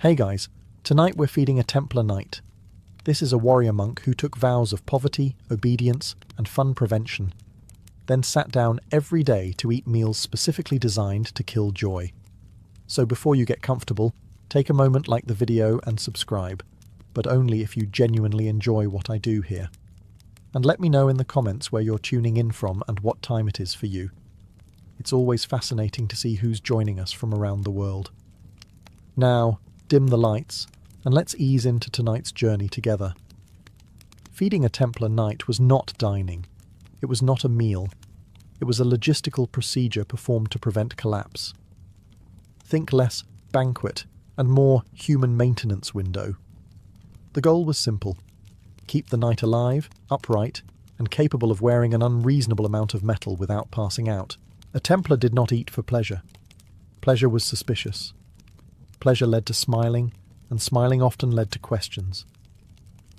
Hey guys, tonight we're feeding a Templar Knight. This is a warrior monk who took vows of poverty, obedience, and fun prevention, then sat down every day to eat meals specifically designed to kill joy. So before you get comfortable, take a moment, like the video and subscribe, but only if you genuinely enjoy what I do here. And let me know in the comments where you're tuning in from and what time it is for you. It's always fascinating to see who's joining us from around the world. Now, dim the lights, and let's ease into tonight's journey together. Feeding a Templar Knight was not dining. It was not a meal. It was a logistical procedure performed to prevent collapse. Think less banquet and more human maintenance window. The goal was simple: keep the knight alive, upright, and capable of wearing an unreasonable amount of metal without passing out. A Templar did not eat for pleasure. Pleasure was suspicious. Pleasure led to smiling, and smiling often led to questions.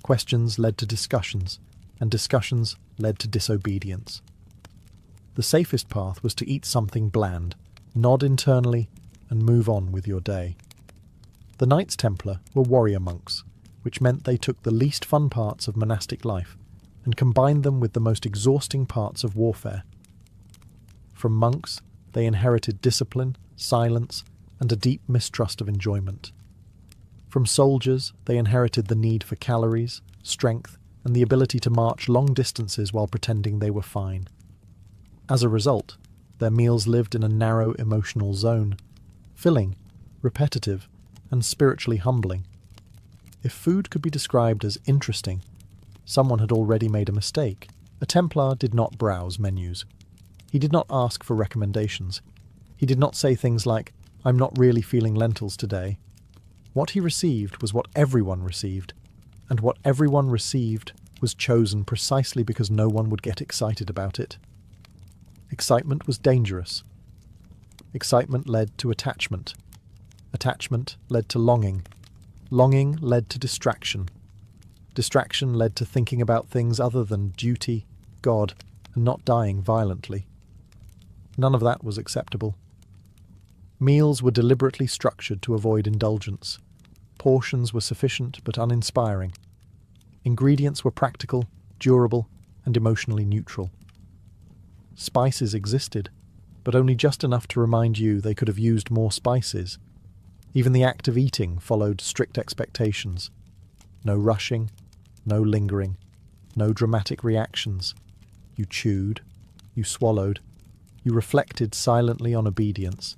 Questions led to discussions, and discussions led to disobedience. The safest path was to eat something bland, nod internally, and move on with your day. The Knights Templar were warrior monks, which meant they took the least fun parts of monastic life and combined them with the most exhausting parts of warfare. From monks, they inherited discipline, silence, and a deep mistrust of enjoyment. From soldiers, they inherited the need for calories, strength, and the ability to march long distances while pretending they were fine. As a result, their meals lived in a narrow emotional zone, filling, repetitive, and spiritually humbling. If food could be described as interesting, someone had already made a mistake. A Templar did not browse menus. He did not ask for recommendations. He did not say things like, "I'm not really feeling lentils today." What he received was what everyone received, and what everyone received was chosen precisely because no one would get excited about it. Excitement was dangerous. Excitement led to attachment. Attachment led to longing. Longing led to distraction. Distraction led to thinking about things other than duty, God, and not dying violently. None of that was acceptable. Meals were deliberately structured to avoid indulgence. Portions were sufficient but uninspiring. Ingredients were practical, durable, and emotionally neutral. Spices existed, but only just enough to remind you they could have used more spices. Even the act of eating followed strict expectations. No rushing, no lingering, no dramatic reactions. You chewed, you swallowed, you reflected silently on obedience.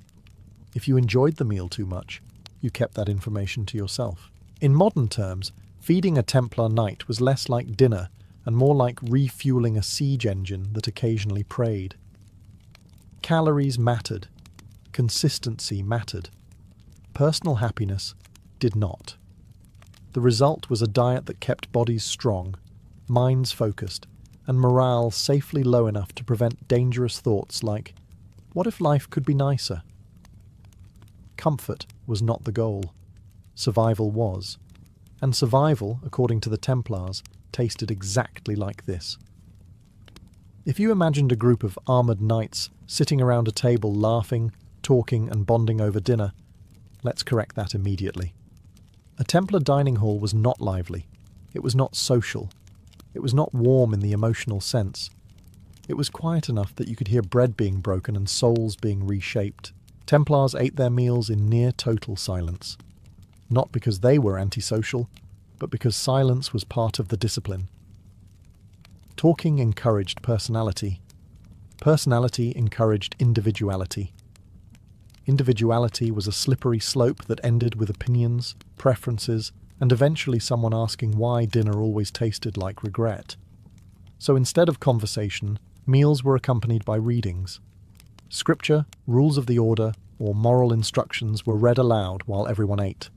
If you enjoyed the meal too much, you kept that information to yourself. In modern terms, feeding a Templar Knight was less like dinner and more like refueling a siege engine that occasionally prayed. Calories mattered. Consistency mattered. Personal happiness did not. The result was a diet that kept bodies strong, minds focused, and morale safely low enough to prevent dangerous thoughts like, what if life could be nicer? Comfort was not the goal. Survival was. And survival, according to the Templars, tasted exactly like this. If you imagined a group of armoured knights sitting around a table laughing, talking, and bonding over dinner, let's correct that immediately. A Templar dining hall was not lively. It was not social. It was not warm in the emotional sense. It was quiet enough that you could hear bread being broken and souls being reshaped. Templars ate their meals in near total silence. Not because they were antisocial, but because silence was part of the discipline. Talking encouraged personality. Personality encouraged individuality. Individuality was a slippery slope that ended with opinions, preferences, and eventually someone asking why dinner always tasted like regret. So instead of conversation, meals were accompanied by readings. Scripture, rules of the order, or moral instructions were read aloud while everyone ate.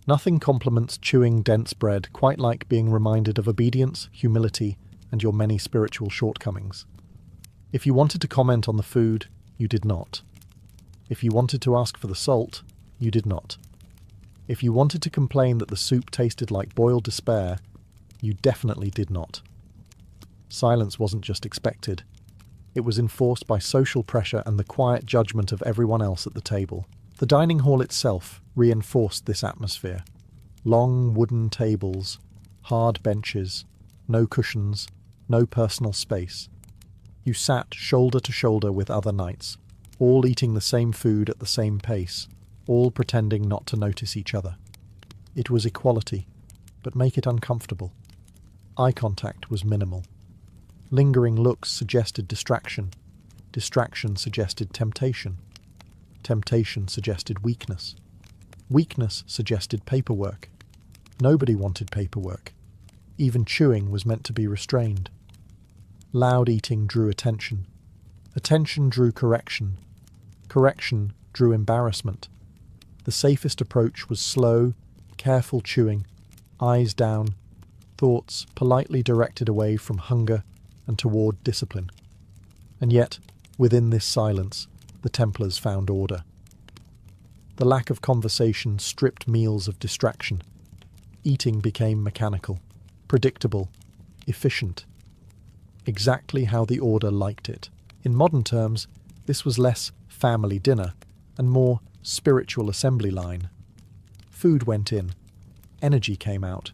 Nothing compliments chewing dense bread quite like being reminded of obedience, humility, and your many spiritual shortcomings. If you wanted to comment on the food, you did not. If you wanted to ask for the salt, you did not. If you wanted to complain that the soup tasted like boiled despair, you definitely did not. Silence wasn't just expected. It was enforced by social pressure and the quiet judgment of everyone else at the table. The dining hall itself reinforced this atmosphere. Long wooden tables, hard benches, no cushions, no personal space. You sat shoulder to shoulder with other knights, all eating the same food at the same pace, all pretending not to notice each other. It was equality, but make it uncomfortable. Eye contact was minimal. Lingering looks suggested distraction. Distraction suggested temptation. Temptation suggested weakness. Weakness suggested paperwork. Nobody wanted paperwork. Even chewing was meant to be restrained. Loud eating drew attention. Attention drew correction. Correction drew embarrassment. The safest approach was slow, careful chewing, eyes down, thoughts politely directed away from hunger and toward discipline. And yet, within this silence, the Templars found order. The lack of conversation stripped meals of distraction. Eating became mechanical, predictable, efficient. Exactly how the Order liked it. In modern terms, this was less family dinner and more spiritual assembly line. Food went in, energy came out,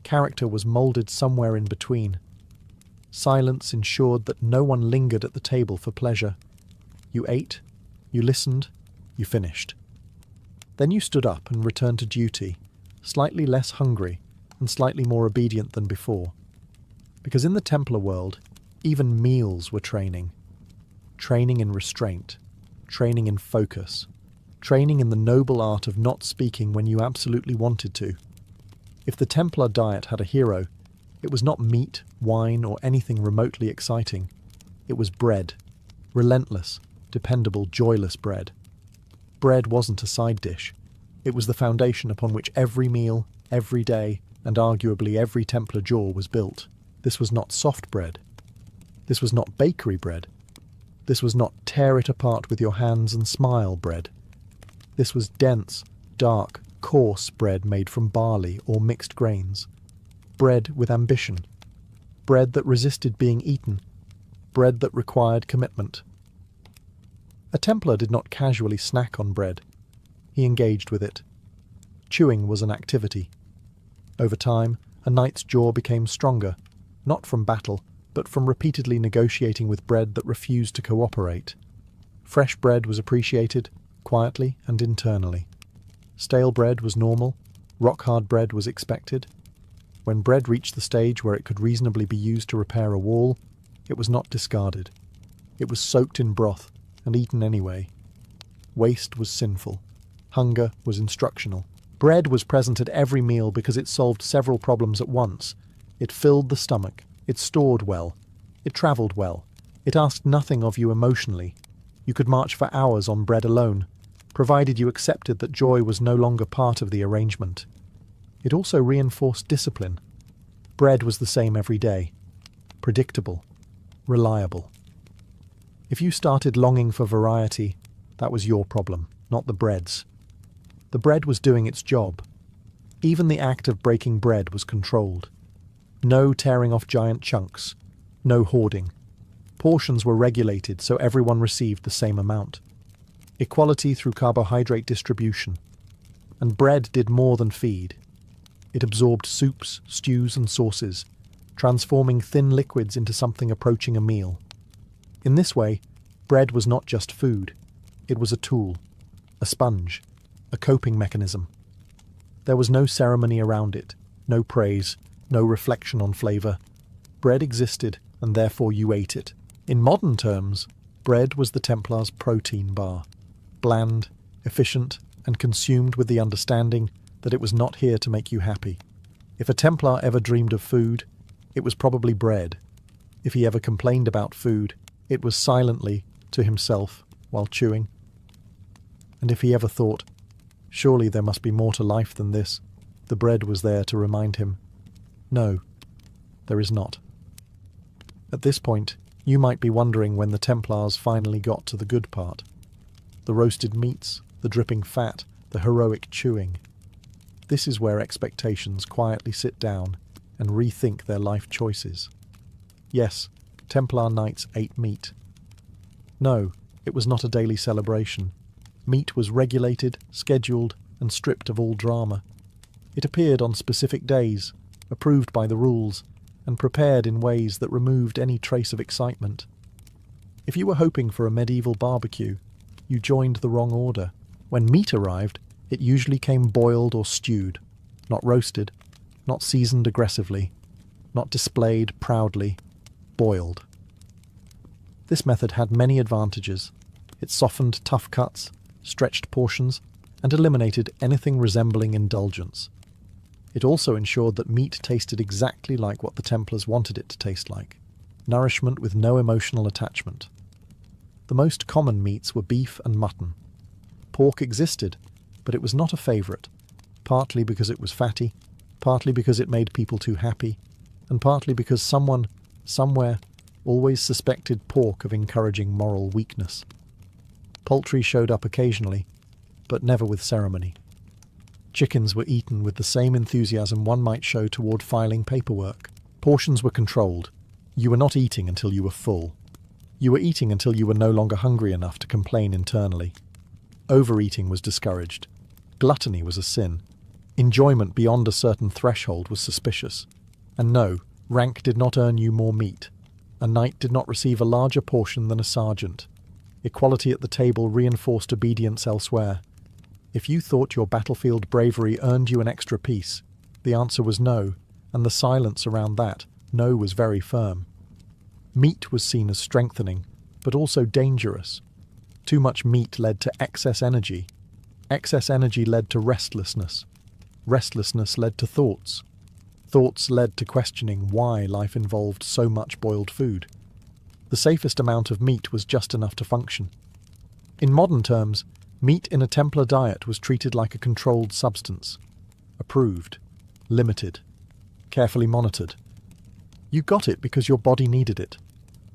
character was moulded somewhere in between. Silence ensured that no one lingered at the table for pleasure. You ate, you listened, you finished. Then you stood up and returned to duty, slightly less hungry and slightly more obedient than before. Because in the Templar world, even meals were training. Training in restraint, training in focus, training in the noble art of not speaking when you absolutely wanted to. If the Templar diet had a hero, it was not meat, wine, or anything remotely exciting. It was bread. Relentless, dependable, joyless bread. Bread wasn't a side dish. It was the foundation upon which every meal, every day, and arguably every Templar jaw was built. This was not soft bread. This was not bakery bread. This was not tear it apart with your hands and smile bread. This was dense, dark, coarse bread made from barley or mixed grains. Bread with ambition. Bread that resisted being eaten. Bread that required commitment. A Templar did not casually snack on bread. He engaged with it. Chewing was an activity. Over time, a knight's jaw became stronger, not from battle, but from repeatedly negotiating with bread that refused to cooperate. Fresh bread was appreciated, quietly and internally. Stale bread was normal, rock-hard bread was expected. When bread reached the stage where it could reasonably be used to repair a wall, it was not discarded. It was soaked in broth and eaten anyway. Waste was sinful. Hunger was instructional. Bread was present at every meal because it solved several problems at once. It filled the stomach. It stored well. It travelled well. It asked nothing of you emotionally. You could march for hours on bread alone, provided you accepted that joy was no longer part of the arrangement. It also reinforced discipline. Bread was the same every day. Predictable. Reliable. If you started longing for variety, that was your problem, not the bread's. The bread was doing its job. Even the act of breaking bread was controlled. No tearing off giant chunks. No hoarding. Portions were regulated so everyone received the same amount. Equality through carbohydrate distribution. And bread did more than feed. It absorbed soups, stews, and sauces, transforming thin liquids into something approaching a meal. In this way, bread was not just food. It was a tool, a sponge, a coping mechanism. There was no ceremony around it, no praise, no reflection on flavour. Bread existed, and therefore you ate it. In modern terms, bread was the Templar's protein bar. Bland, efficient, and consumed with the understanding that it was not here to make you happy. If a Templar ever dreamed of food, it was probably bread. If he ever complained about food, it was silently, to himself, while chewing. And if he ever thought, surely there must be more to life than this, the bread was there to remind him, no, there is not. At this point, you might be wondering when the Templars finally got to the good part. The roasted meats, the dripping fat, the heroic chewing. This is where expectations quietly sit down and rethink their life choices. Yes, Templar knights ate meat. No, it was not a daily celebration. Meat was regulated, scheduled, and stripped of all drama. It appeared on specific days, approved by the rules, and prepared in ways that removed any trace of excitement. If you were hoping for a medieval barbecue, you joined the wrong order. When meat arrived, it usually came boiled or stewed, not roasted, not seasoned aggressively, not displayed proudly, boiled. This method had many advantages. It softened tough cuts, stretched portions, and eliminated anything resembling indulgence. It also ensured that meat tasted exactly like what the Templars wanted it to taste like, nourishment with no emotional attachment. The most common meats were beef and mutton. Pork existed, but it was not a favourite, partly because it was fatty, partly because it made people too happy, and partly because someone, somewhere, always suspected pork of encouraging moral weakness. Poultry showed up occasionally, but never with ceremony. Chickens were eaten with the same enthusiasm one might show toward filing paperwork. Portions were controlled. You were not eating until you were full. You were eating until you were no longer hungry enough to complain internally. Overeating was discouraged. Gluttony was a sin. Enjoyment beyond a certain threshold was suspicious. And no, rank did not earn you more meat. A knight did not receive a larger portion than a sergeant. Equality at the table reinforced obedience elsewhere. If you thought your battlefield bravery earned you an extra piece, the answer was no, and the silence around that no was very firm. Meat was seen as strengthening, but also dangerous. Too much meat led to excess energy. Excess energy led to restlessness. Restlessness led to thoughts. Thoughts led to questioning why life involved so much boiled food. The safest amount of meat was just enough to function. In modern terms, meat in a Templar diet was treated like a controlled substance. Approved. Limited. Carefully monitored. You got it because your body needed it,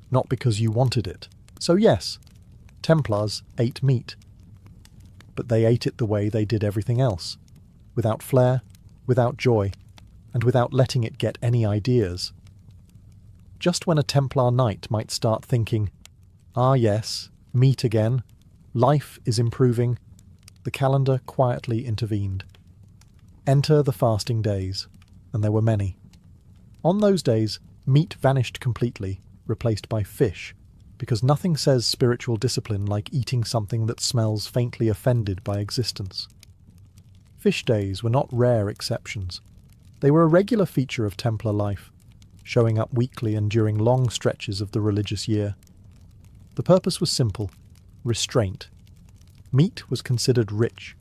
not because you wanted it. So yes, Templars ate meat. But they ate it the way they did everything else. Without flair, without joy, and without letting it get any ideas. Just when a Templar Knight might start thinking, "Ah yes, meat again, life is improving," the calendar quietly intervened. Enter the fasting days, and there were many. On those days, meat vanished completely, replaced by fish, because nothing says spiritual discipline like eating something that smells faintly offended by existence. Fish days were not rare exceptions. They were a regular feature of Templar life, showing up weekly and during long stretches of the religious year. The purpose was simple: restraint. Meat was considered rich.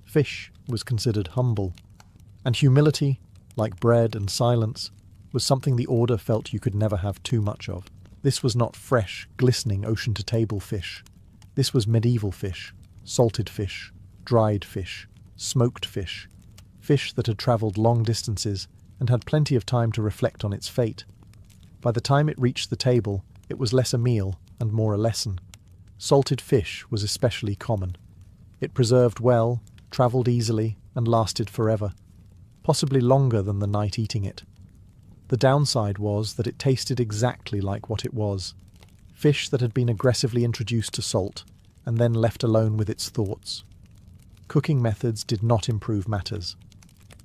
Fish was considered humble. And humility, like bread and silence, was something the Order felt you could never have too much of. This was not fresh, glistening ocean-to-table fish. This was medieval fish, salted fish, dried fish, smoked fish, fish that had travelled long distances and had plenty of time to reflect on its fate. By the time it reached the table, it was less a meal and more a lesson. Salted fish was especially common. It preserved well, travelled easily, and lasted forever, possibly longer than the night eating it. The downside was that it tasted exactly like what it was: fish that had been aggressively introduced to salt and then left alone with its thoughts. Cooking methods did not improve matters.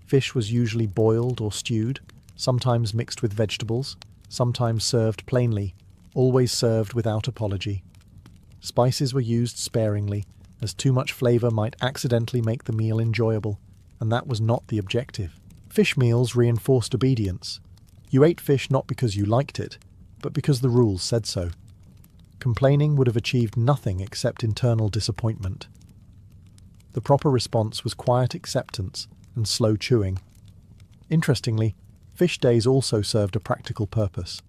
Fish was usually boiled or stewed, sometimes mixed with vegetables, sometimes served plainly, always served without apology. Spices were used sparingly, as too much flavour might accidentally make the meal enjoyable, and that was not the objective. Fish meals reinforced obedience. You ate fish not because you liked it, but because the rules said so. Complaining would have achieved nothing except internal disappointment. The proper response was quiet acceptance and slow chewing. Interestingly, fish days also served a practical purpose.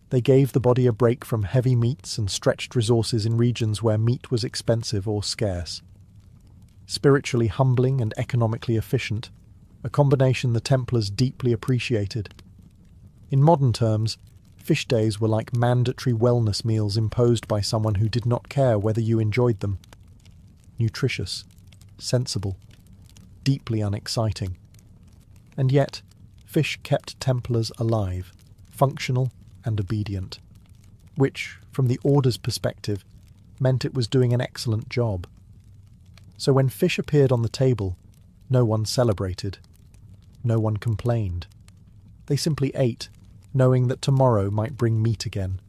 They gave the body a break from heavy meats and stretched resources in regions where meat was expensive or scarce. Spiritually humbling and economically efficient, a combination the Templars deeply appreciated. In modern terms, fish days were like mandatory wellness meals imposed by someone who did not care whether you enjoyed them. Nutritious, sensible, deeply unexciting. And yet, fish kept Templars alive, functional and obedient, which, from the Order's perspective, meant it was doing an excellent job. So when fish appeared on the table, no one celebrated. No one complained. They simply ate, knowing that tomorrow might bring meat again.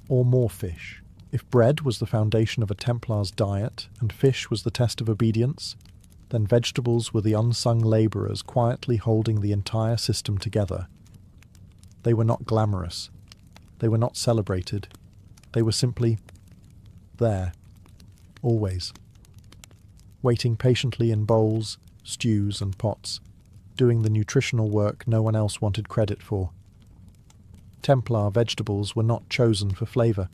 Or more fish. If bread was the foundation of a Templar's diet and fish was the test of obedience, then vegetables were the unsung labourers quietly holding the entire system together. They were not glamorous. They were not celebrated. They were simply there. Always. Waiting patiently in bowls, stews and pots, doing the nutritional work no one else wanted credit for. Templar vegetables were not chosen for flavour.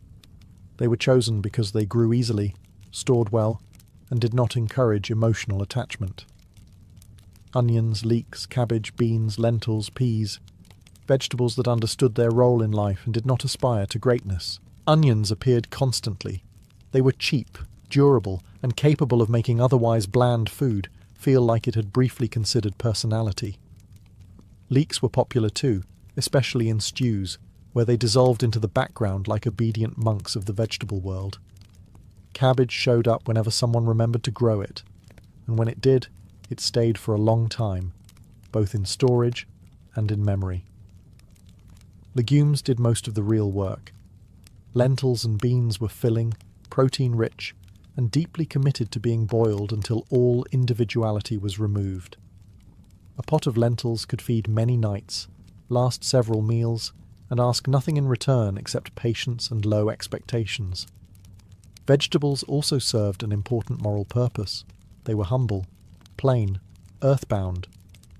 They were chosen because they grew easily, stored well, and did not encourage emotional attachment. Onions, leeks, cabbage, beans, lentils, peas, vegetables that understood their role in life and did not aspire to greatness. Onions appeared constantly. They were cheap, durable, and capable of making otherwise bland food feel like it had briefly considered personality. Leeks were popular too, especially in stews, where they dissolved into the background like obedient monks of the vegetable world. Cabbage showed up whenever someone remembered to grow it, and when it did, it stayed for a long time, both in storage and in memory. Legumes did most of the real work. Lentils and beans were filling, protein-rich, and deeply committed to being boiled until all individuality was removed. A pot of lentils could feed many nights, last several meals, and ask nothing in return except patience and low expectations. Vegetables also served an important moral purpose. They were humble, plain, earthbound.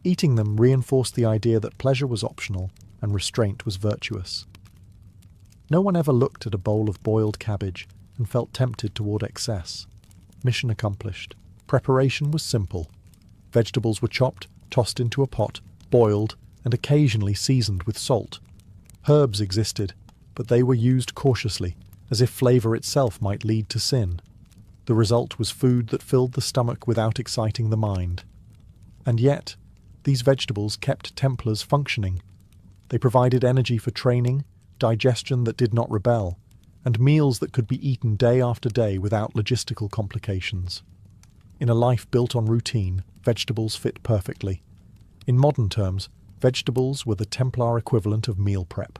Eating them reinforced the idea that pleasure was optional and restraint was virtuous. No one ever looked at a bowl of boiled cabbage and felt tempted toward excess. Mission accomplished. Preparation was simple. Vegetables were chopped, tossed into a pot, boiled, and occasionally seasoned with salt. Herbs existed, but they were used cautiously, as if flavour itself might lead to sin. The result was food that filled the stomach without exciting the mind. And yet, these vegetables kept Templars functioning. They provided energy for training, digestion that did not rebel, and meals that could be eaten day after day without logistical complications. In a life built on routine, vegetables fit perfectly. In modern terms, vegetables were the Templar equivalent of meal prep.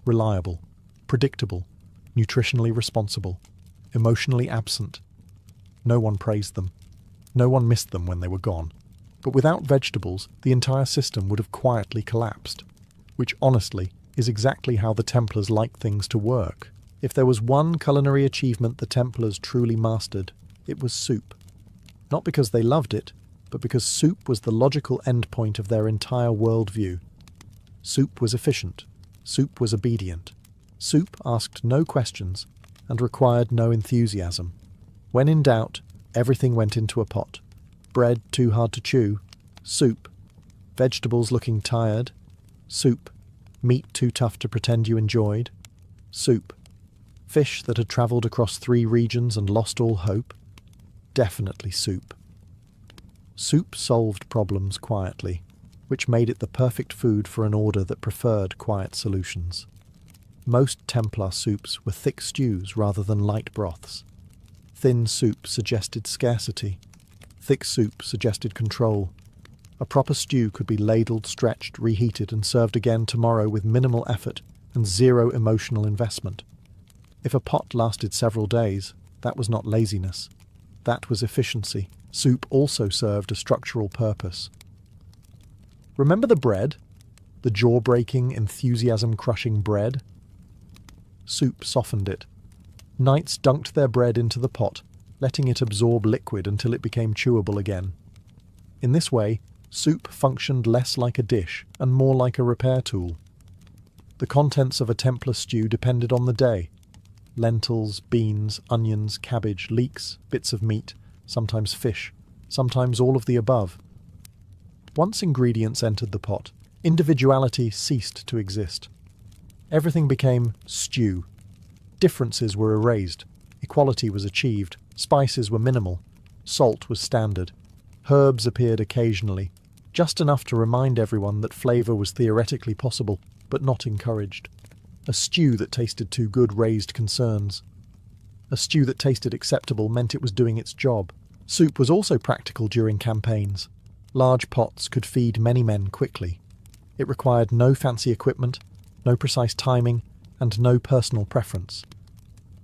Reliable, predictable, nutritionally responsible, emotionally absent. No one praised them. No one missed them when they were gone. But without vegetables, the entire system would have quietly collapsed, which honestly is exactly how the Templars like things to work. If there was one culinary achievement the Templars truly mastered, it was soup. Not because they loved it, but because soup was the logical endpoint of their entire worldview. Soup was efficient. Soup was obedient. Soup asked no questions and required no enthusiasm. When in doubt, everything went into a pot. Bread too hard to chew, soup. Vegetables looking tired, soup. Meat too tough to pretend you enjoyed, soup. Fish that had travelled across 3 regions and lost all hope, definitely soup. Soup solved problems quietly, which made it the perfect food for an order that preferred quiet solutions. Most Templar soups were thick stews rather than light broths. Thin soup suggested scarcity. Thick soup suggested control. A proper stew could be ladled, stretched, reheated and served again tomorrow with minimal effort and zero emotional investment. If a pot lasted several days, that was not laziness. That was efficiency. Soup also served a structural purpose. Remember the bread? The jaw-breaking, enthusiasm-crushing bread? Soup softened it. Knights dunked their bread into the pot, letting it absorb liquid until it became chewable again. In this way, soup functioned less like a dish and more like a repair tool. The contents of a Templar stew depended on the day. Lentils, beans, onions, cabbage, leeks, bits of meat, sometimes fish, sometimes all of the above. Once ingredients entered the pot, individuality ceased to exist. Everything became stew. Differences were erased, equality was achieved, spices were minimal, salt was standard, herbs appeared occasionally, just enough to remind everyone that flavour was theoretically possible, but not encouraged. A stew that tasted too good raised concerns. A stew that tasted acceptable meant it was doing its job. Soup was also practical during campaigns. Large pots could feed many men quickly. It required no fancy equipment, no precise timing, and no personal preference.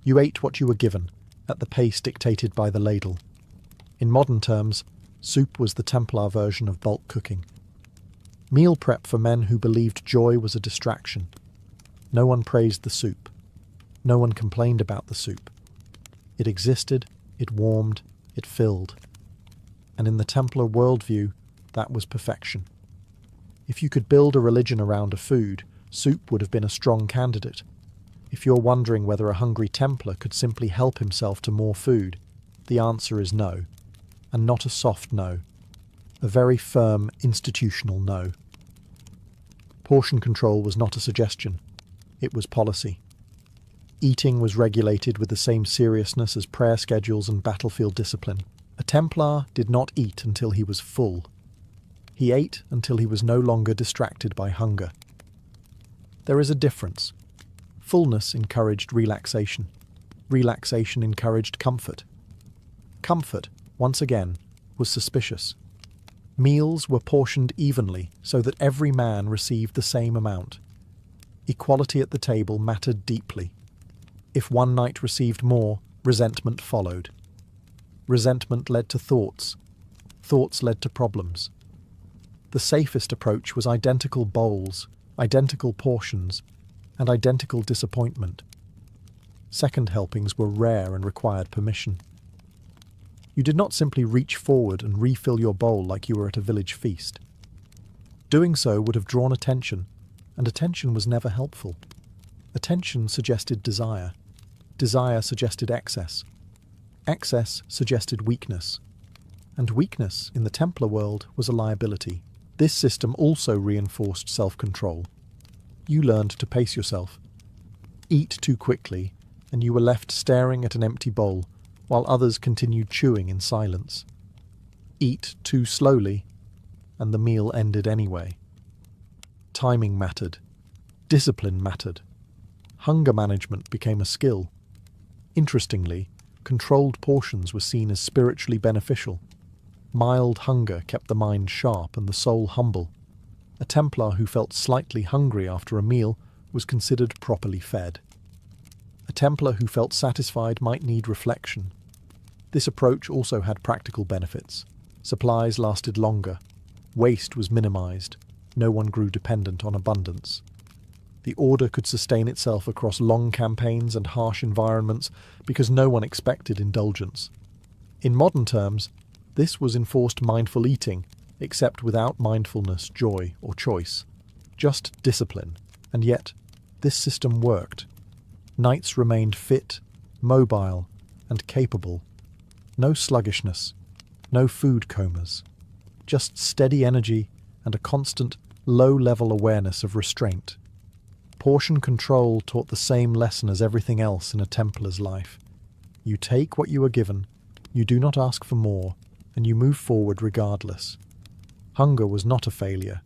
You ate what you were given, at the pace dictated by the ladle. In modern terms, soup was the Templar version of bulk cooking. Meal prep for men who believed joy was a distraction. No one praised the soup. No one complained about the soup. It existed, it warmed, it filled. And in the Templar worldview, that was perfection. If you could build a religion around a food, soup would have been a strong candidate. If you're wondering whether a hungry Templar could simply help himself to more food, the answer is no. And not a soft no. A very firm, institutional no. Portion control was not a suggestion. It was policy. Eating was regulated with the same seriousness as prayer schedules and battlefield discipline. A Templar did not eat until he was full. He ate until he was no longer distracted by hunger. There is a difference. Fullness encouraged relaxation. Relaxation encouraged comfort. Comfort, once again, was suspicious. Meals were portioned evenly so that every man received the same amount. Equality at the table mattered deeply. If one knight received more, resentment followed. Resentment led to thoughts. Thoughts led to problems. The safest approach was identical bowls, identical portions, and identical disappointment. Second helpings were rare and required permission. You did not simply reach forward and refill your bowl like you were at a village feast. Doing so would have drawn attention, and attention was never helpful. Attention suggested desire. Desire suggested excess. Excess suggested weakness. And weakness, in the Templar world, was a liability. This system also reinforced self-control. You learned to pace yourself. Eat too quickly, and you were left staring at an empty bowl, while others continued chewing in silence. Eat too slowly, and the meal ended anyway. Timing mattered. Discipline mattered. Hunger management became a skill. Interestingly, controlled portions were seen as spiritually beneficial. Mild hunger kept the mind sharp and the soul humble. A Templar who felt slightly hungry after a meal was considered properly fed. A Templar who felt satisfied might need reflection. This approach also had practical benefits. Supplies lasted longer. Waste was minimized. No one grew dependent on abundance. The order could sustain itself across long campaigns and harsh environments because no one expected indulgence. In modern terms, this was enforced mindful eating, except without mindfulness, joy, or choice. Just discipline. And yet, this system worked. Knights remained fit, mobile, and capable. No sluggishness, no food comas. Just steady energy and a constant, low-level awareness of restraint. Portion control taught the same lesson as everything else in a Templar's life. You take what you are given, you do not ask for more, and you move forward regardless. Hunger was not a failure,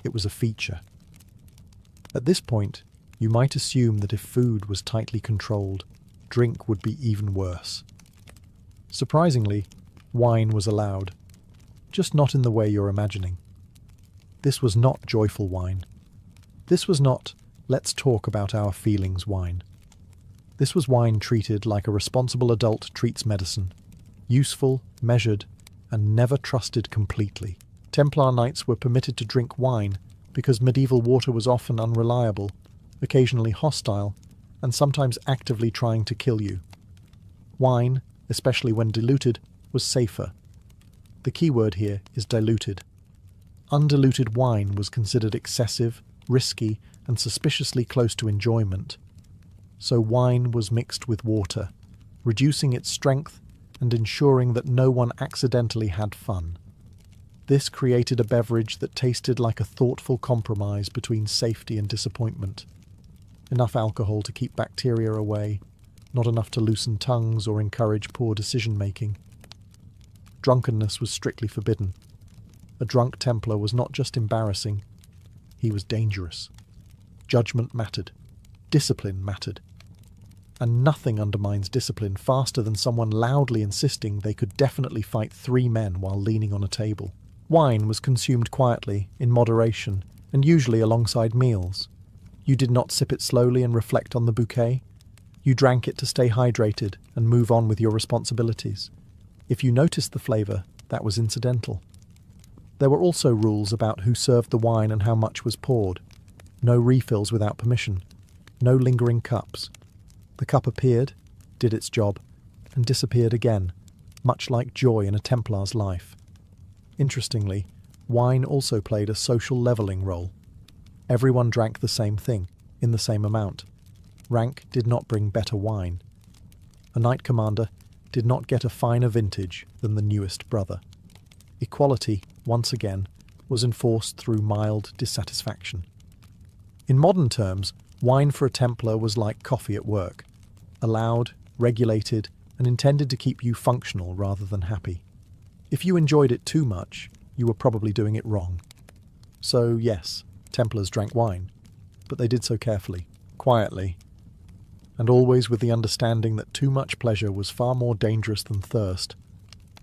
it was a feature. At this point, you might assume that if food was tightly controlled, drink would be even worse. Surprisingly, wine was allowed, just not in the way you're imagining. This was not joyful wine. This was not, let's talk about our feelings wine. This was wine treated like a responsible adult treats medicine, useful, measured, and never trusted completely. Templar knights were permitted to drink wine because medieval water was often unreliable, occasionally hostile, and sometimes actively trying to kill you. Wine, especially when diluted, was safer. The key word here is diluted. Undiluted wine was considered excessive, risky, and suspiciously close to enjoyment. So wine was mixed with water, reducing its strength and ensuring that no one accidentally had fun. This created a beverage that tasted like a thoughtful compromise between safety and disappointment. Enough alcohol to keep bacteria away, not enough to loosen tongues or encourage poor decision-making. Drunkenness was strictly forbidden. A drunk Templar was not just embarrassing, he was dangerous. Judgment mattered. Discipline mattered. and nothing undermines discipline faster than someone loudly insisting they could definitely fight 3 men while leaning on a table. Wine was consumed quietly, in moderation, and usually alongside meals. You did not sip it slowly and reflect on the bouquet. You drank it to stay hydrated and move on with your responsibilities. If you noticed the flavour, that was incidental. There were also rules about who served the wine and how much was poured. No refills without permission. No lingering cups. The cup appeared, did its job, and disappeared again, much like joy in a Templar's life. Interestingly, wine also played a social levelling role. Everyone drank the same thing, in the same amount. Rank did not bring better wine. A knight commander did not get a finer vintage than the newest brother. Equality, once again, was enforced through mild dissatisfaction. In modern terms, wine for a Templar was like coffee at work, allowed, regulated, and intended to keep you functional rather than happy. If you enjoyed it too much, you were probably doing it wrong. So yes, Templars drank wine, but they did so carefully, quietly, and always with the understanding that too much pleasure was far more dangerous than thirst.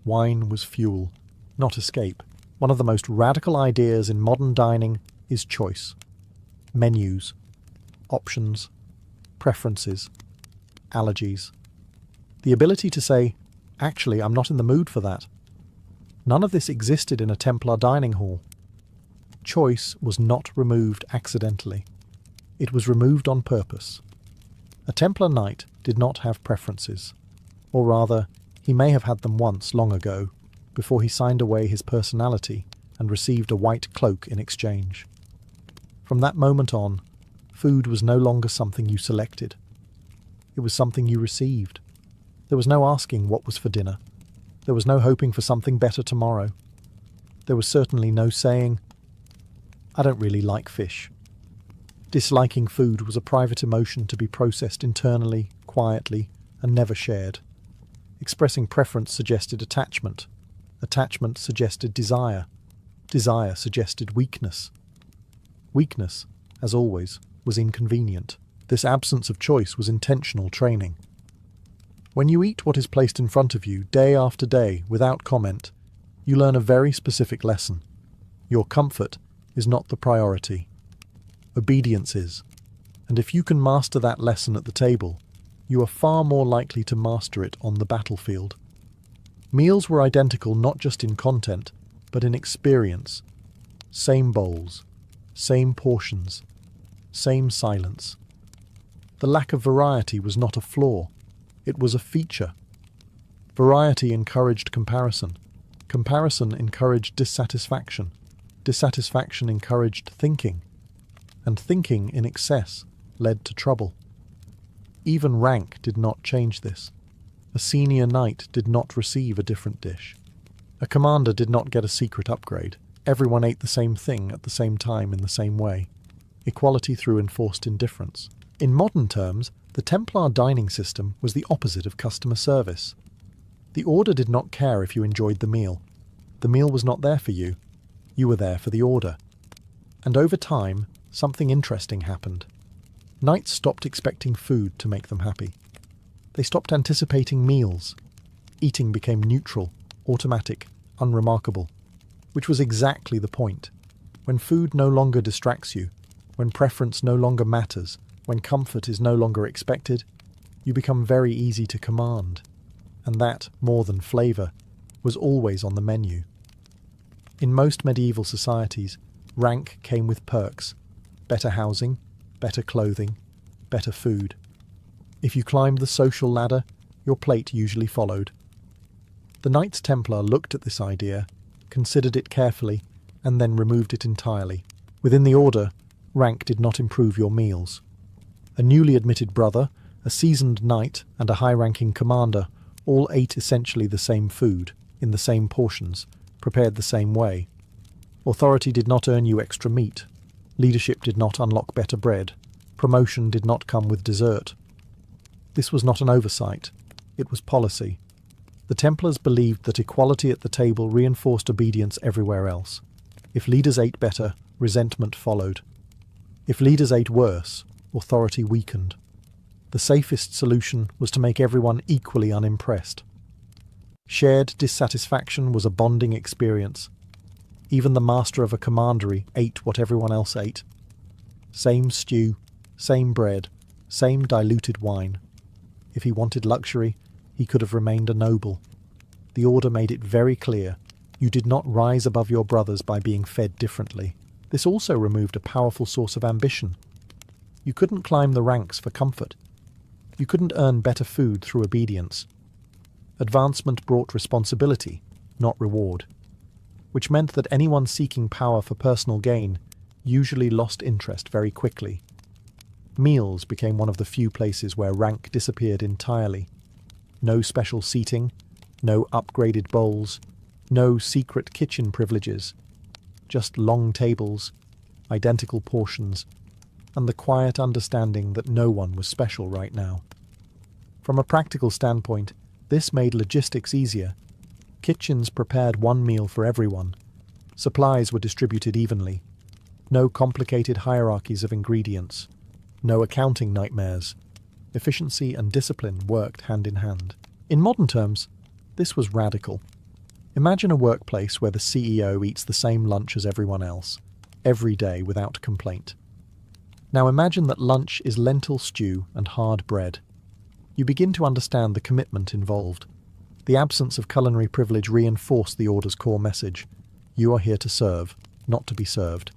Wine was fuel, not escape. One of the most radical ideas in modern dining is choice. Menus, options, preferences, allergies. The ability to say, actually, I'm not in the mood for that. None of this existed in a Templar dining hall. Choice was not removed accidentally. It was removed on purpose. A Templar Knight did not have preferences. Or rather, he may have had them once long ago, before he signed away his personality and received a white cloak in exchange. From that moment on, food was no longer something you selected. It was something you received. There was no asking what was for dinner. There was no hoping for something better tomorrow. There was certainly no saying, I don't really like fish. Disliking food was a private emotion to be processed internally, quietly, and never shared. Expressing preference suggested attachment. Attachment suggested desire. Desire suggested weakness. Weakness, as always, was inconvenient. This absence of choice was intentional training. When you eat what is placed in front of you day after day without comment, you learn a very specific lesson. Your comfort is not the priority. Obedience is. And if you can master that lesson at the table, you are far more likely to master it on the battlefield. Meals were identical not just in content, but in experience. Same bowls, same portions, same silence. The lack of variety was not a flaw, it was a feature. Variety encouraged comparison. Comparison encouraged dissatisfaction. Dissatisfaction encouraged thinking. And thinking in excess led to trouble. Even rank did not change this. A senior knight did not receive a different dish. A commander did not get a secret upgrade. Everyone ate the same thing at the same time in the same way. Equality through enforced indifference. In modern terms, the Templar dining system was the opposite of customer service. The order did not care if you enjoyed the meal. The meal was not there for you. You were there for the order. And over time, something interesting happened. Knights stopped expecting food to make them happy. They stopped anticipating meals. Eating became neutral, automatic, unremarkable. Which was exactly the point. When food no longer distracts you, when preference no longer matters, when comfort is no longer expected, you become very easy to command. And that, more than flavour, was always on the menu. In most medieval societies, rank came with perks. Better housing, better clothing, better food. If you climbed the social ladder, your plate usually followed. The Knights Templar looked at this idea, considered it carefully, and then removed it entirely. Within the order, rank did not improve your meals. A newly admitted brother, a seasoned knight, and a high-ranking commander all ate essentially the same food, in the same portions, prepared the same way. Authority did not earn you extra meat. Leadership did not unlock better bread. Promotion did not come with dessert. This was not an oversight. It was policy. The Templars believed that equality at the table reinforced obedience everywhere else. If leaders ate better, resentment followed. If leaders ate worse, authority weakened. The safest solution was to make everyone equally unimpressed. Shared dissatisfaction was a bonding experience. Even the master of a commandery ate what everyone else ate. Same stew, same bread, same diluted wine. If he wanted luxury, he could have remained a noble. The order made it very clear, you did not rise above your brothers by being fed differently. This also removed a powerful source of ambition. You couldn't climb the ranks for comfort. You couldn't earn better food through obedience. Advancement brought responsibility, not reward, which meant that anyone seeking power for personal gain usually lost interest very quickly. Meals became one of the few places where rank disappeared entirely. No special seating, no upgraded bowls, no secret kitchen privileges, just long tables, identical portions, and the quiet understanding that no one was special right now. From a practical standpoint, this made logistics easier. Kitchens prepared one meal for everyone. Supplies were distributed evenly. No complicated hierarchies of ingredients. No accounting nightmares. Efficiency and discipline worked hand in hand. In modern terms, this was radical. Imagine a workplace where the CEO eats the same lunch as everyone else, every day without complaint. Now imagine that lunch is lentil stew and hard bread. You begin to understand the commitment involved. The absence of culinary privilege reinforced the order's core message. You are here to serve, not to be served.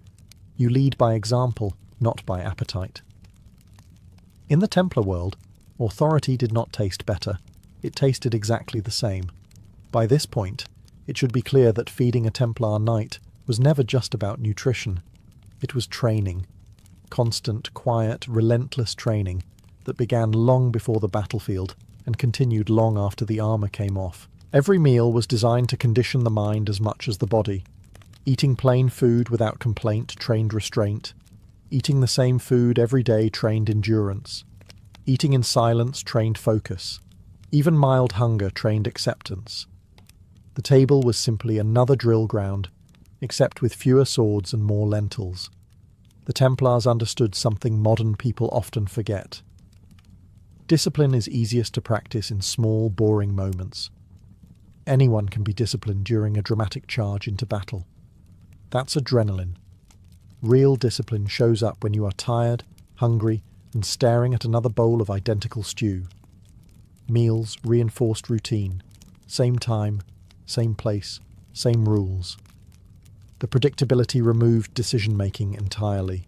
You lead by example, not by appetite. In the Templar world, authority did not taste better. It tasted exactly the same. By this point, it should be clear that feeding a Templar Knight was never just about nutrition. It was training. Constant, quiet, relentless training that began long before the battlefield and continued long after the armor came off. Every meal was designed to condition the mind as much as the body. Eating plain food without complaint trained restraint. Eating the same food every day trained endurance. Eating in silence trained focus. Even mild hunger trained acceptance. The table was simply another drill ground, except with fewer swords and more lentils. The Templars understood something modern people often forget. Discipline is easiest to practice in small, boring moments. Anyone can be disciplined during a dramatic charge into battle. That's adrenaline. Real discipline shows up when you are tired, hungry, and staring at another bowl of identical stew. Meals reinforced routine. Same time, same place, same rules. The predictability removed decision-making entirely.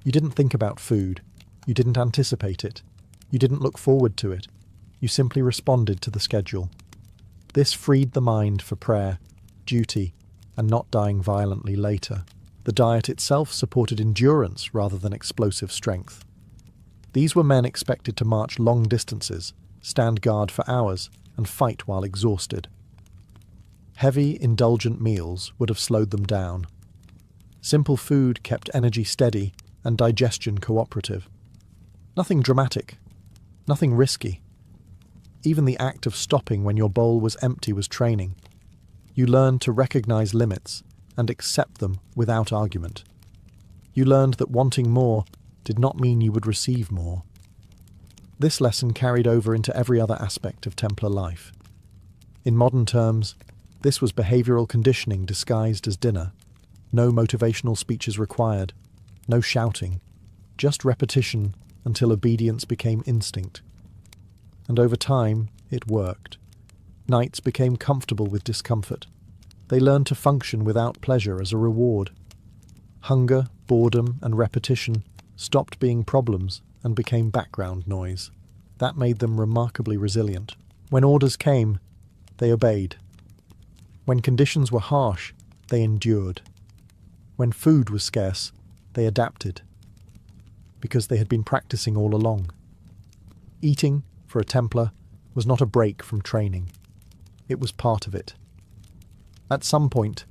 You didn't think about food. You didn't anticipate it. You didn't look forward to it. You simply responded to the schedule. This freed the mind for prayer, duty, and not dying violently later. The diet itself supported endurance rather than explosive strength. These were men expected to march long distances, stand guard for hours, and fight while exhausted. Heavy, indulgent meals would have slowed them down. Simple food kept energy steady and digestion cooperative. Nothing dramatic, nothing risky. Even the act of stopping when your bowl was empty was training. You learned to recognize limits and accept them without argument. You learned that wanting more did not mean you would receive more. This lesson carried over into every other aspect of Templar life. In modern terms, this was behavioral conditioning disguised as dinner. No motivational speeches required, no shouting, just repetition until obedience became instinct. And over time, it worked. Knights became comfortable with discomfort. They learned to function without pleasure as a reward. Hunger, boredom, and repetition stopped being problems and became background noise. That made them remarkably resilient. When orders came, they obeyed. When conditions were harsh, they endured. When food was scarce, they adapted. Because they had been practicing all along. Eating, for a Templar, was not a break from training. It was part of it. At some point,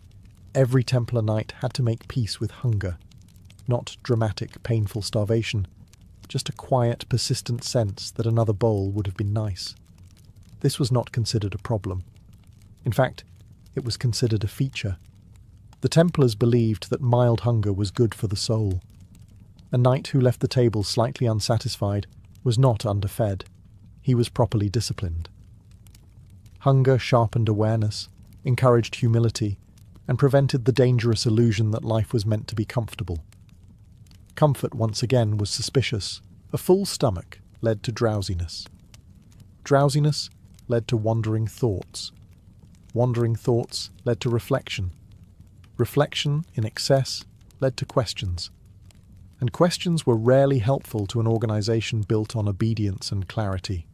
every Templar Knight had to make peace with hunger. Not dramatic, painful starvation, just a quiet, persistent sense that another bowl would have been nice. This was not considered a problem. In fact, it was considered a feature. The Templars believed that mild hunger was good for the soul. A knight who left the table slightly unsatisfied was not underfed. He was properly disciplined. Hunger sharpened awareness, encouraged humility, and prevented the dangerous illusion that life was meant to be comfortable. Comfort once again was suspicious. A full stomach led to drowsiness. Drowsiness led to wandering thoughts. Wandering thoughts led to reflection. Reflection in excess led to questions. And questions were rarely helpful to an organization built on obedience and clarity.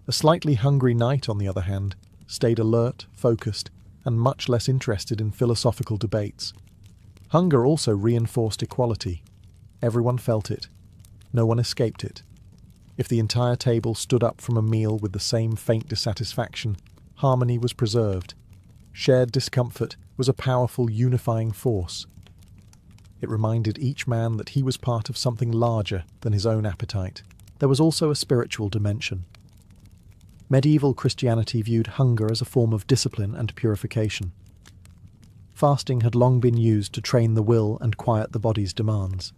A slightly hungry knight, on the other hand, stayed alert, focused, and much less interested in philosophical debates. Hunger also reinforced equality. Everyone felt it. No one escaped it. If the entire table stood up from a meal with the same faint dissatisfaction, harmony was preserved. Shared discomfort was a powerful unifying force. It reminded each man that he was part of something larger than his own appetite. There was also a spiritual dimension. Medieval Christianity viewed hunger as a form of discipline and purification. Fasting had long been used to train the will and quiet the body's demands.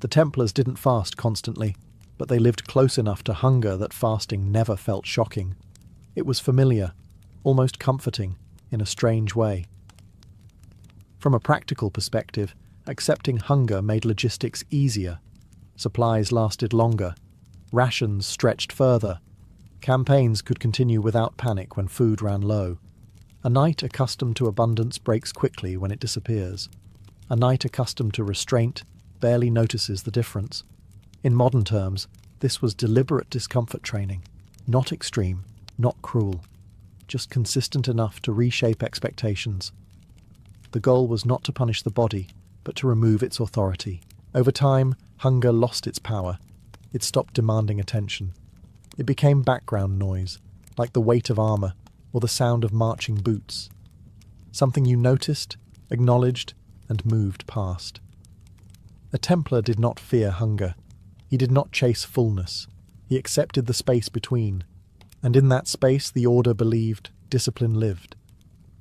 The Templars didn't fast constantly, but they lived close enough to hunger that fasting never felt shocking. It was familiar, almost comforting, in a strange way. From a practical perspective, accepting hunger made logistics easier. Supplies lasted longer. Rations stretched further. Campaigns could continue without panic when food ran low. A knight accustomed to abundance breaks quickly when it disappears. A knight accustomed to restraint barely notices the difference. In modern terms, this was deliberate discomfort training, not extreme, not cruel, just consistent enough to reshape expectations. The goal was not to punish the body, but to remove its authority. Over time, hunger lost its power. It stopped demanding attention. It became background noise, like the weight of armor or the sound of marching boots. Something you noticed, acknowledged, and moved past. A Templar did not fear hunger. He did not chase fullness. He accepted the space between. And in that space, the Order believed discipline lived.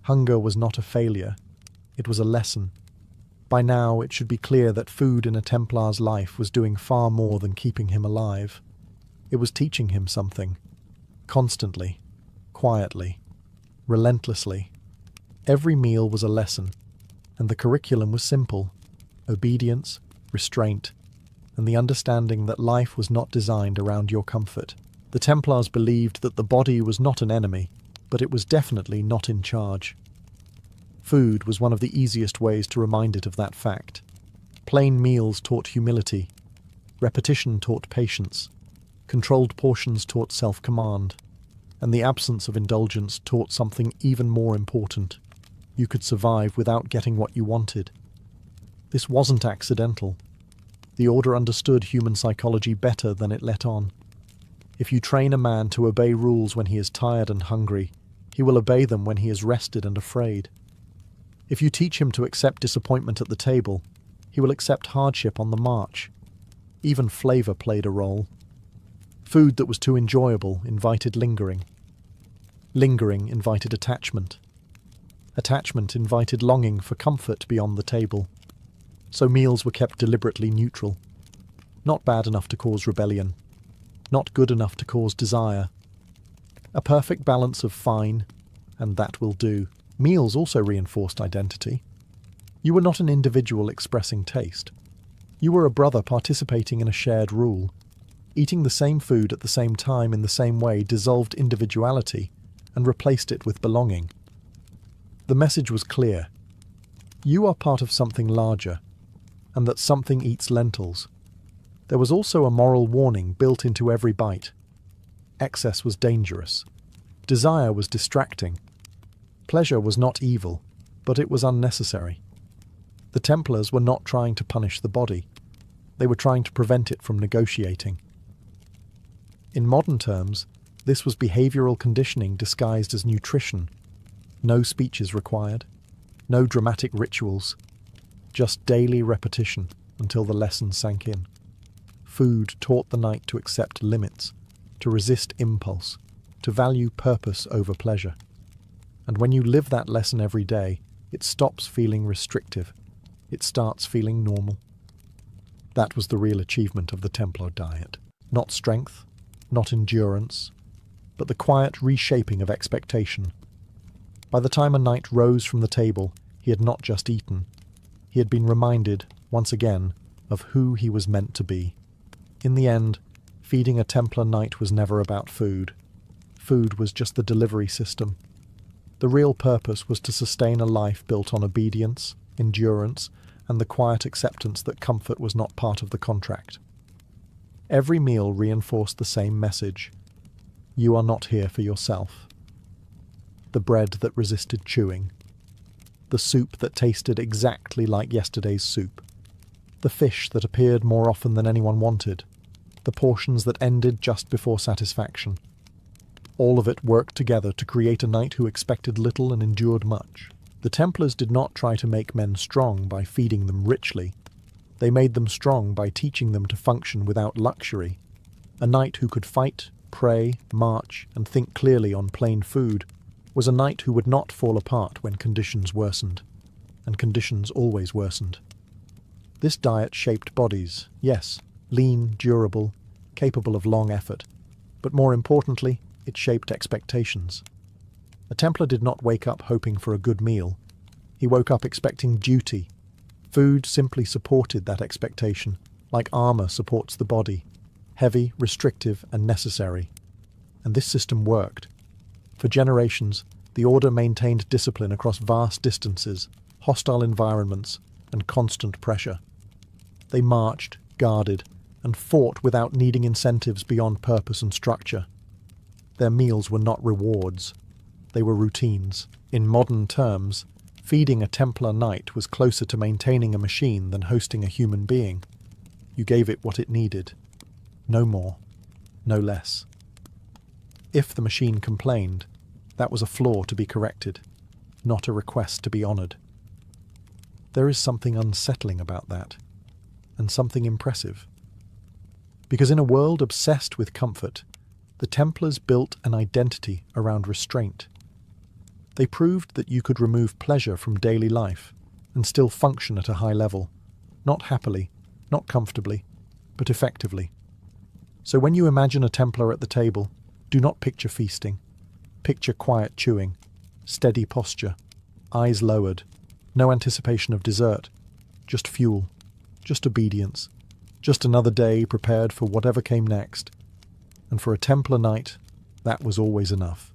Hunger was not a failure. It was a lesson. By now, it should be clear that food in a Templar's life was doing far more than keeping him alive. It was teaching him something. Constantly. Quietly. Relentlessly. Every meal was a lesson. And the curriculum was simple. Obedience, restraint, and the understanding that life was not designed around your comfort. The Templars believed that the body was not an enemy, but it was definitely not in charge. Food was one of the easiest ways to remind it of that fact. Plain meals taught humility. Repetition taught patience. Controlled portions taught self-command. And the absence of indulgence taught something even more important. You could survive without getting what you wanted. This wasn't accidental. The Order understood human psychology better than it let on. If you train a man to obey rules when he is tired and hungry, he will obey them when he is rested and afraid. If you teach him to accept disappointment at the table, he will accept hardship on the march. Even flavor played a role. Food that was too enjoyable invited lingering. Lingering invited attachment. Attachment invited longing for comfort beyond the table. So meals were kept deliberately neutral. Not bad enough to cause rebellion. Not good enough to cause desire. A perfect balance of fine and that will do. Meals also reinforced identity. You were not an individual expressing taste. You were a brother participating in a shared rule. Eating the same food at the same time in the same way dissolved individuality and replaced it with belonging. The message was clear. You are part of something larger, and that something eats lentils. There was also a moral warning built into every bite. Excess was dangerous. Desire was distracting. Pleasure was not evil, but it was unnecessary. The Templars were not trying to punish the body. They were trying to prevent it from negotiating. In modern terms, this was behavioral conditioning disguised as nutrition. No speeches required. No dramatic rituals. Just daily repetition until the lesson sank in. Food taught the knight to accept limits, to resist impulse, to value purpose over pleasure. And when you live that lesson every day, it stops feeling restrictive. It starts feeling normal. That was the real achievement of the Templar diet. Not strength, not endurance, but the quiet reshaping of expectation. By the time a knight rose from the table, he had not just eaten. He had been reminded, once again, of who he was meant to be. In the end, feeding a Templar Knight was never about food. Food was just the delivery system. The real purpose was to sustain a life built on obedience, endurance, and the quiet acceptance that comfort was not part of the contract. Every meal reinforced the same message. You are not here for yourself. The bread that resisted chewing. The soup that tasted exactly like yesterday's soup. The fish that appeared more often than anyone wanted. The portions that ended just before satisfaction. All of it worked together to create a knight who expected little and endured much. The Templars did not try to make men strong by feeding them richly. They made them strong by teaching them to function without luxury. A knight who could fight, pray, march, and think clearly on plain food was a knight who would not fall apart when conditions worsened. And conditions always worsened. This diet shaped bodies, yes, lean, durable, capable of long effort, but more importantly, it shaped expectations. A Templar did not wake up hoping for a good meal. He woke up expecting duty. Food simply supported that expectation, like armor supports the body, heavy, restrictive, and necessary. And this system worked. For generations, the Order maintained discipline across vast distances, hostile environments, and constant pressure. They marched, guarded, and fought without needing incentives beyond purpose and structure. Their meals were not rewards. They were routines. In modern terms, feeding a Templar Knight was closer to maintaining a machine than hosting a human being. You gave it what it needed. No more. No less. If the machine complained, that was a flaw to be corrected, not a request to be honoured. There is something unsettling about that, and something impressive. Because in a world obsessed with comfort, the Templars built an identity around restraint. They proved that you could remove pleasure from daily life and still function at a high level, not happily, not comfortably, but effectively. So when you imagine a Templar at the table, do not picture feasting. Picture quiet chewing, steady posture, eyes lowered, no anticipation of dessert, just fuel, just obedience, just another day prepared for whatever came next. And for a Templar Knight, that was always enough.